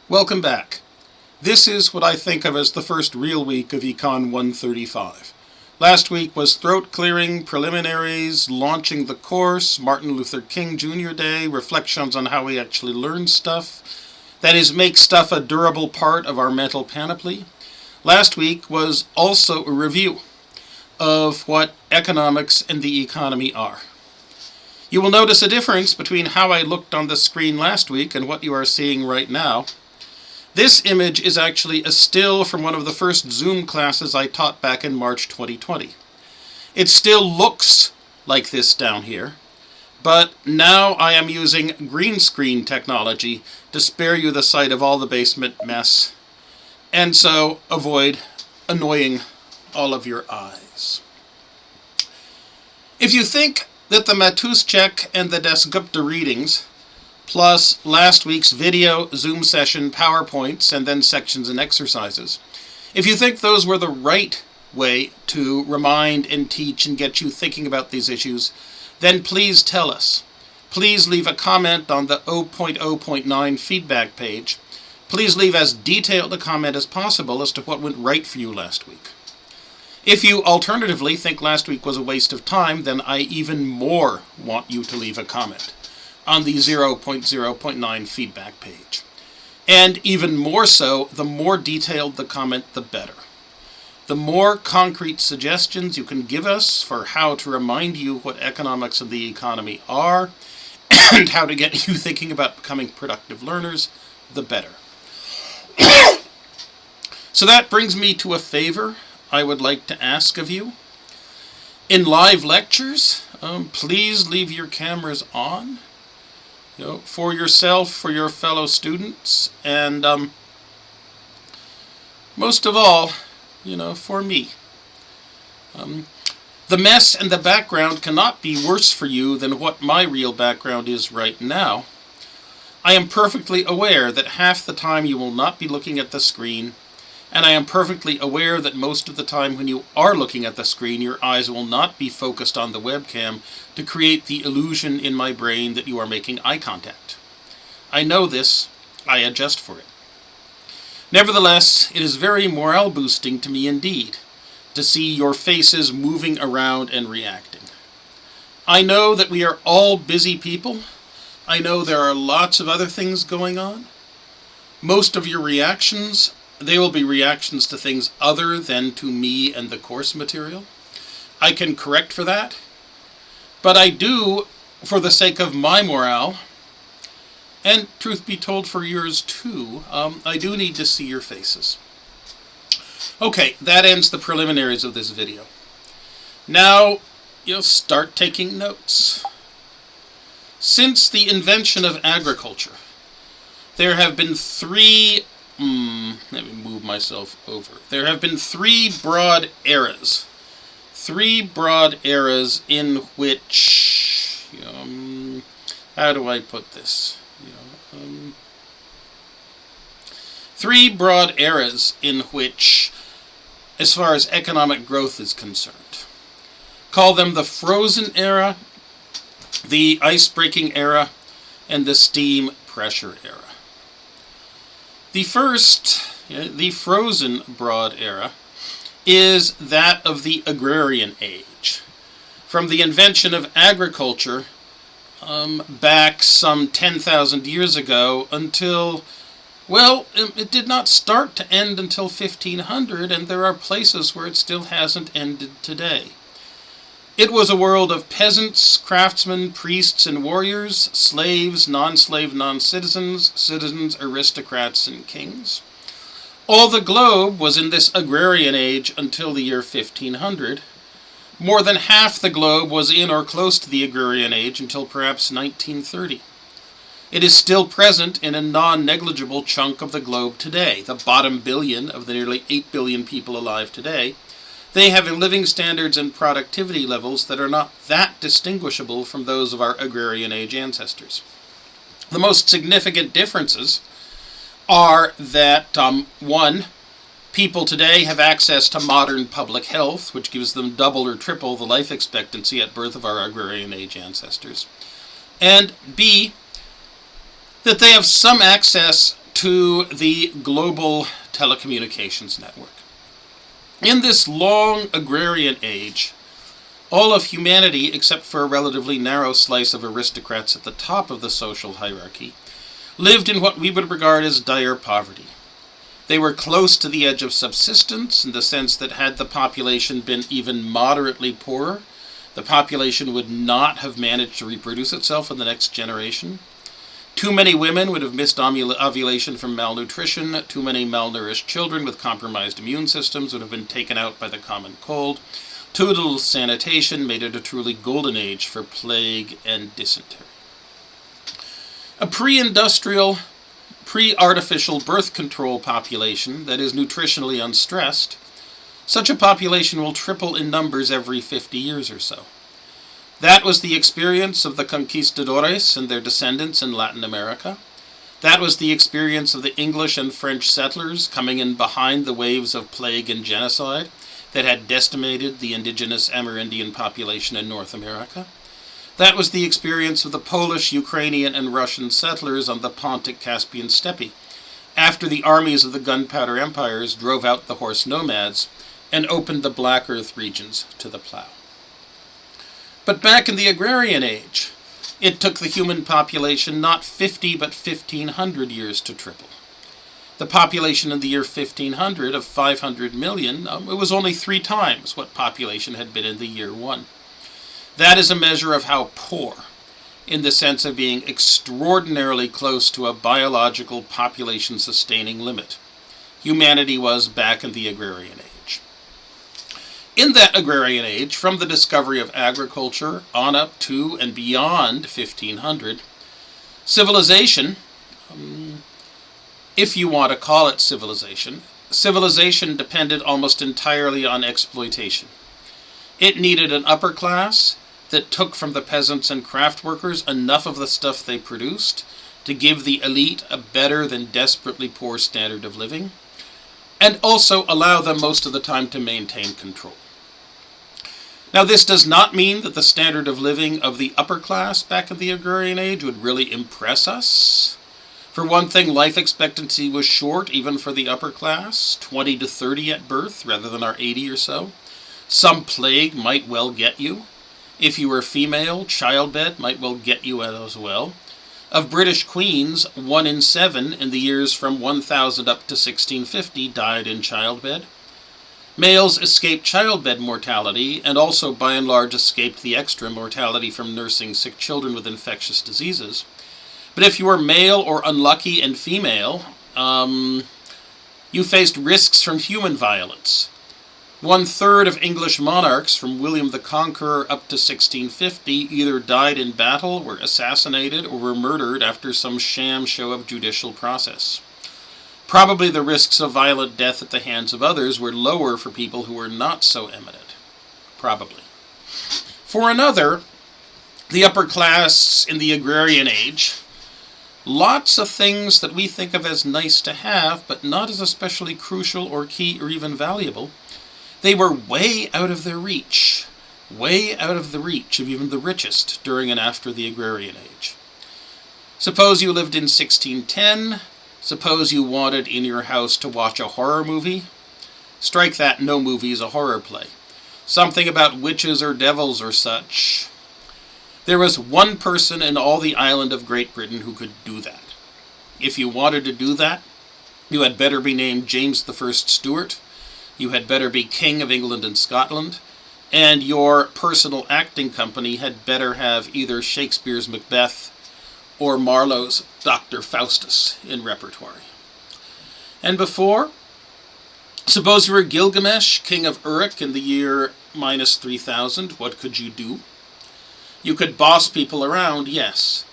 Welcome back. This is what I think of as the first real week of Econ 135. Last week was throat clearing, preliminaries, launching the course, Martin Luther King Jr. Day, reflections on how we actually learn stuff. That is, make stuff a durable part of our mental panoply. Last week was also a review of what economics and the economy are. You will notice a difference between how I looked on the screen last week and what you are seeing right now. This image is actually a still from one of the first Zoom classes I taught back in March 2020. It still looks like this down here, but now I am using green screen technology to spare you the sight of all the basement mess, and so avoid annoying all of your eyes. If you think that the Matuschek and the Dasgupta readings, plus last week's video, Zoom session, PowerPoints, and then sections and exercises, if you think those were the right way to remind and teach and get you thinking about these issues, then please tell us. Please leave a comment on the 0.0.9 feedback page. Please leave as detailed a comment as possible as to what went right for you last week. If you alternatively think last week was a waste of time, then I even more want you to leave a comment on the 0.0.9 feedback page. And even more so, the more detailed the comment, the better. The more concrete suggestions you can give us for how to remind you what economics and the economy are, and how to get you thinking about becoming productive learners, the better. So that brings me to a favor I would like to ask of you. In live lectures, please leave your cameras on. For yourself, for your fellow students, and most of all, for me. The mess and the background cannot be worse for you than what my real background is right now. I am perfectly aware that half the time you will not be looking at the screen, and I am perfectly aware that most of the time when you are looking at the screen, your eyes will not be focused on the webcam to create the illusion in my brain that you are making eye contact. I know this. I adjust for it. Nevertheless, it is very morale-boosting to me indeed to see your faces moving around and reacting. I know that we are all busy people. I know there are lots of other things going on. Most of your reactions, they will be reactions to things other than to me and the course material. I can correct for that. But I do, for the sake of my morale, and truth be told for yours too, I do need to see your faces. Okay, that ends the preliminaries of this video. Now, you'll start taking notes. Since the invention of agriculture, there have been three let me move myself over. There have been three broad eras. Three broad eras in which, how do I put this? Three broad eras in which, as far as economic growth is concerned, call them the frozen era, the ice-breaking era, and the steam pressure era. The first, the frozen broad era, is that of the agrarian age. From the invention of agriculture back some 10,000 years ago until, well, it did not start to end until 1500, and there are places where it still hasn't ended today. It was a world of peasants, craftsmen, priests, and warriors, slaves, non-slave, non-citizens, citizens, aristocrats, and kings. All the globe was in this agrarian age until the year 1500. More than half the globe was in or close to the agrarian age until perhaps 1930. It is still present in a non-negligible chunk of the globe today, the bottom billion of the nearly 8 billion people alive today. They have living standards and productivity levels that are not that distinguishable from those of our agrarian age ancestors. The most significant differences are that, one, people today have access to modern public health, which gives them double or triple the life expectancy at birth of our agrarian age ancestors. And B, that they have some access to the global telecommunications network. In this long agrarian age, all of humanity, except for a relatively narrow slice of aristocrats at the top of the social hierarchy, lived in what we would regard as dire poverty. They were close to the edge of subsistence in the sense that had the population been even moderately poorer, the population would not have managed to reproduce itself in the next generation. Too many women would have missed ovulation from malnutrition. Too many malnourished children with compromised immune systems would have been taken out by the common cold. Too little sanitation made it a truly golden age for plague and dysentery. A pre-industrial, pre-artificial birth control population that is nutritionally unstressed, such a population will triple in numbers every 50 years or so. That was the experience of the conquistadores and their descendants in Latin America. That was the experience of the English and French settlers coming in behind the waves of plague and genocide that had decimated the indigenous Amerindian population in North America. That was the experience of the Polish, Ukrainian, and Russian settlers on the Pontic-Caspian steppe, after the armies of the Gunpowder Empires drove out the horse nomads and opened the Black Earth regions to the plow. But back in the agrarian age, it took the human population not 50 but 1,500 years to triple. The population in the year 1500 of 500 million, it was only 3 times what population had been in the year 1. That is a measure of how poor, in the sense of being extraordinarily close to a biological population-sustaining limit, humanity was back in the agrarian age. In that agrarian age, from the discovery of agriculture on up to and beyond 1500, civilization, if you want to call it civilization depended almost entirely on exploitation. It needed an upper class that took from the peasants and craft workers enough of the stuff they produced to give the elite a better than desperately poor standard of living, and also allow them most of the time to maintain control. Now, this does not mean that the standard of living of the upper class back in the agrarian age would really impress us. For one thing, life expectancy was short even for the upper class, 20 to 30 at birth rather than our 80 or so. Some plague might well get you. If you were female, childbed might well get you as well. Of British queens, 1 in 7 in the years from 1000 up to 1650 died in childbed. Males escaped childbed mortality and also by and large escaped the extra mortality from nursing sick children with infectious diseases. But if you were male or unlucky and female, you faced risks from human violence. 1/3 of English monarchs from William the Conqueror up to 1650 either died in battle, were assassinated, or were murdered after some sham show of judicial process. Probably the risks of violent death at the hands of others were lower for people who were not so eminent. Probably. For another, the upper class in the agrarian age, lots of things that we think of as nice to have, but not as especially crucial or key or even valuable, they were way out of their reach. Way out of the reach of even the richest during and after the agrarian age. Suppose you lived in 1610. Suppose you wanted in your house to watch a horror movie. Strike that, no movie is a horror play. Something about witches or devils or such. There was one person in all the island of Great Britain who could do that. If you wanted to do that, you had better be named James I Stuart. You had better be King of England and Scotland. And your personal acting company had better have either Shakespeare's Macbeth or Marlowe's Dr. Faustus in repertory. And before, suppose you were Gilgamesh, king of Uruk in the year minus 3000, what could you do? You could boss people around, yes.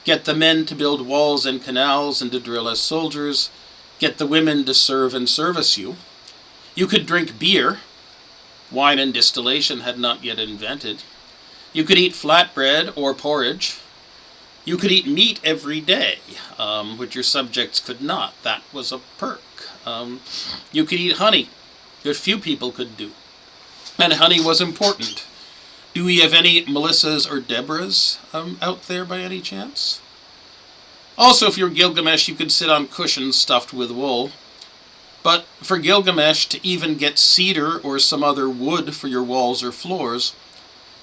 Get the men to build walls and canals and to drill as soldiers. Get the women to serve and service you. You could drink beer. Wine and distillation had not yet invented. You could eat flatbread or porridge. You could eat meat every day, which your subjects could not. That was a perk. You could eat honey, that few people could do. And honey was important. Do we have any Melissas or Deborahs out there by any chance? Also, if you're Gilgamesh, you could sit on cushions stuffed with wool. But for Gilgamesh to even get cedar or some other wood for your walls or floors,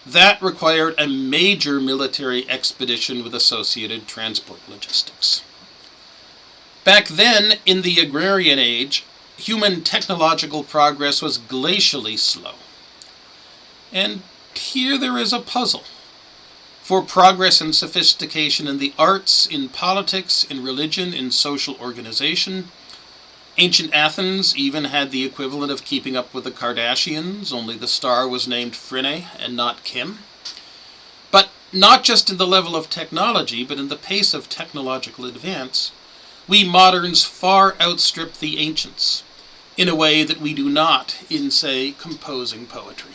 that required a major military expedition with associated transport logistics. Back then, in the agrarian age, human technological progress was glacially slow. And here there is a puzzle. For progress and sophistication in the arts, in politics, in religion, in social organization, ancient Athens even had the equivalent of keeping up with the Kardashians, only the star was named Phryne and not Kim. But not just in the level of technology, but in the pace of technological advance, we moderns far outstrip the ancients, in a way that we do not in, say, composing poetry.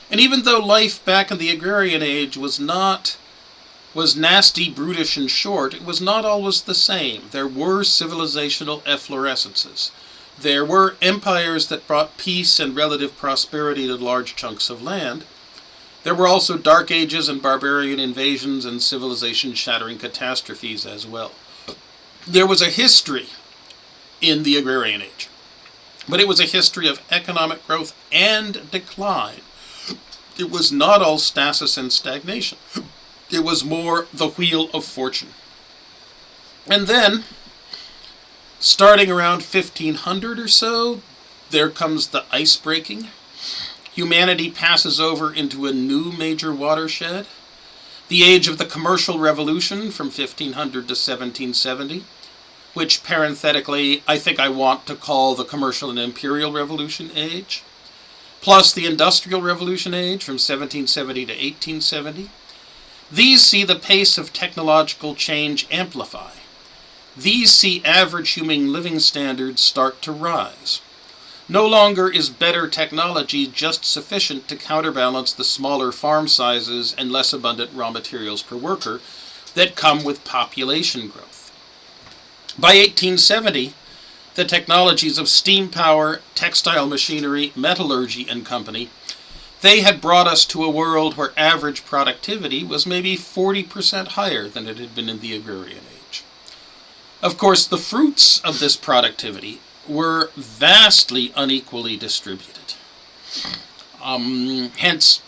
And even though life back in the agrarian age was nasty, brutish, and short, it was not always the same. There were civilizational efflorescences. There were empires that brought peace and relative prosperity to large chunks of land. There were also dark ages and barbarian invasions and civilization-shattering catastrophes as well. There was a history in the agrarian age, but it was a history of economic growth and decline. It was not all stasis and stagnation. It was more the wheel of fortune. And then, starting around 1500 or so, there comes the ice breaking. Humanity passes over into a new major watershed. The age of the commercial revolution from 1500 to 1770, which parenthetically I think I want to call the commercial and imperial revolution age, plus the industrial revolution age from 1770 to 1870. These see the pace of technological change amplify. These see average human living standards start to rise. No longer is better technology just sufficient to counterbalance the smaller farm sizes and less abundant raw materials per worker that come with population growth. By 1870, the technologies of steam power, textile machinery, metallurgy, and company, they had brought us to a world where average productivity was maybe 40% higher than it had been in the agrarian age. Of course, the fruits of this productivity were vastly unequally distributed. Hence,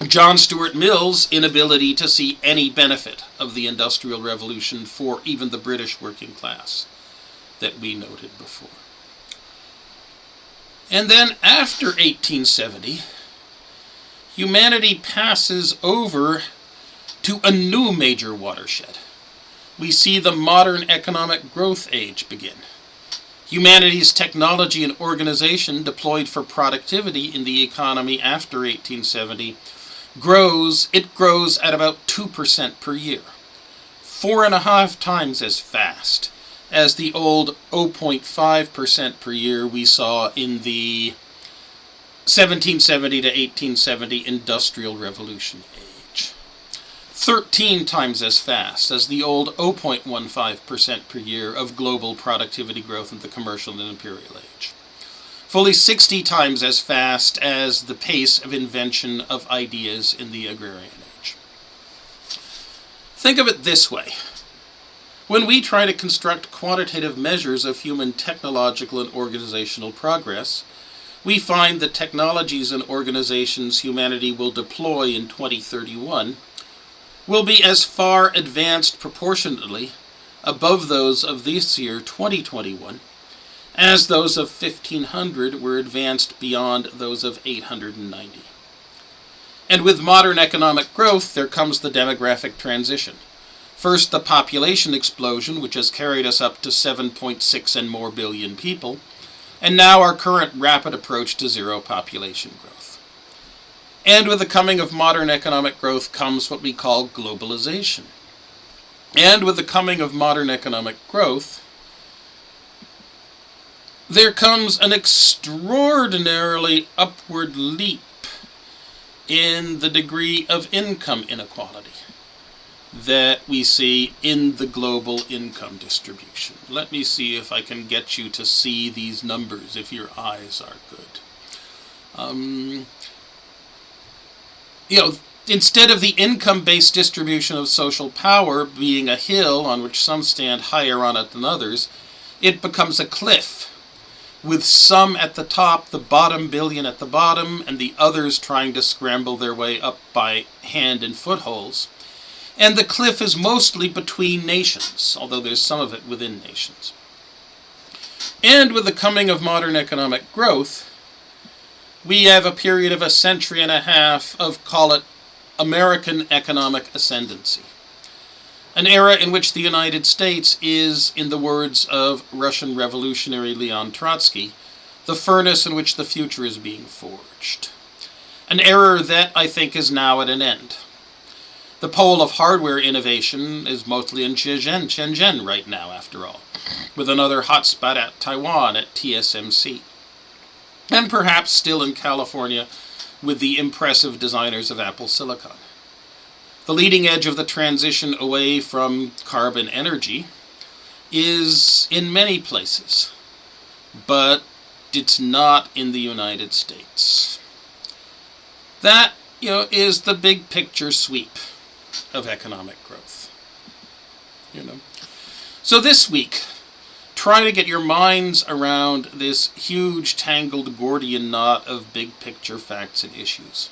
John Stuart Mill's inability to see any benefit of the Industrial Revolution for even the British working class that we noted before. And then after 1870, humanity passes over to a new major watershed. We see the modern economic growth age begin. Humanity's technology and organization deployed for productivity in the economy after 1870 grows at about 2% per year, 4.5 times as fast as the old 0.5% per year we saw in the 1770 to 1870 Industrial Revolution age. 13 times as fast as the old 0.15% per year of global productivity growth in the commercial and imperial age. Fully 60 times as fast as the pace of invention of ideas in the agrarian age. Think of it this way. When we try to construct quantitative measures of human technological and organizational progress, we find the technologies and organizations humanity will deploy in 2031 will be as far advanced proportionately above those of this year, 2021, as those of 1500 were advanced beyond those of 890. And with modern economic growth, there comes the demographic transition. First, the population explosion, which has carried us up to 7.6 and more billion people, and now our current rapid approach to zero population growth. And with the coming of modern economic growth comes what we call globalization. And with the coming of modern economic growth, there comes an extraordinarily upward leap in the degree of income inequality that we see in the global income distribution. Let me see if I can get you to see these numbers if your eyes are good. Instead of the income-based distribution of social power being a hill on which some stand higher on it than others, it becomes a cliff, with some at the top, the bottom billion at the bottom, and the others trying to scramble their way up by hand and footholds. And the cliff is mostly between nations, although there's some of it within nations. And with the coming of modern economic growth, we have a period of a century and a half of, call it, American economic ascendancy. An era in which the United States is, in the words of Russian revolutionary Leon Trotsky, the furnace in which the future is being forged. An era that, I think, is now at an end. The pole of hardware innovation is mostly in Shenzhen right now, after all, with another hotspot at Taiwan at TSMC. And perhaps still in California with the impressive designers of Apple Silicon. The leading edge of the transition away from carbon energy is in many places, but it's not in the United States. That, is the big picture sweep of economic growth. So this week, try to get your minds around this huge tangled Gordian knot of big picture facts and issues.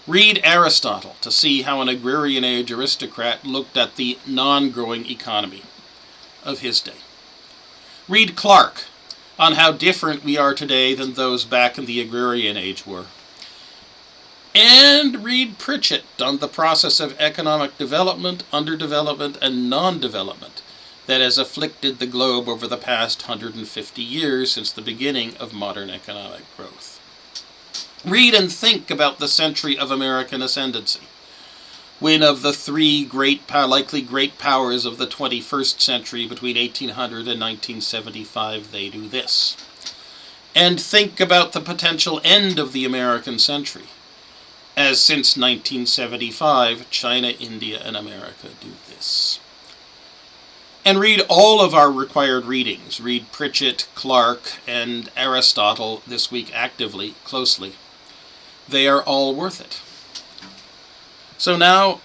Read Aristotle to see how an agrarian age aristocrat looked at the non-growing economy of his day. Read Clark on how different we are today than those back in the agrarian age were. And read Pritchett on the process of economic development, underdevelopment, and non-development that has afflicted the globe over the past 150 years since the beginning of modern economic growth. Read and think about the century of American ascendancy, when of the three likely great powers of the 21st century between 1800 and 1975, they do this. And think about the potential end of the American century, as since 1975, China, India, and America do this. And read all of our required readings. Read Pritchett, Clark, and Aristotle this week actively, closely. They are all worth it. So now,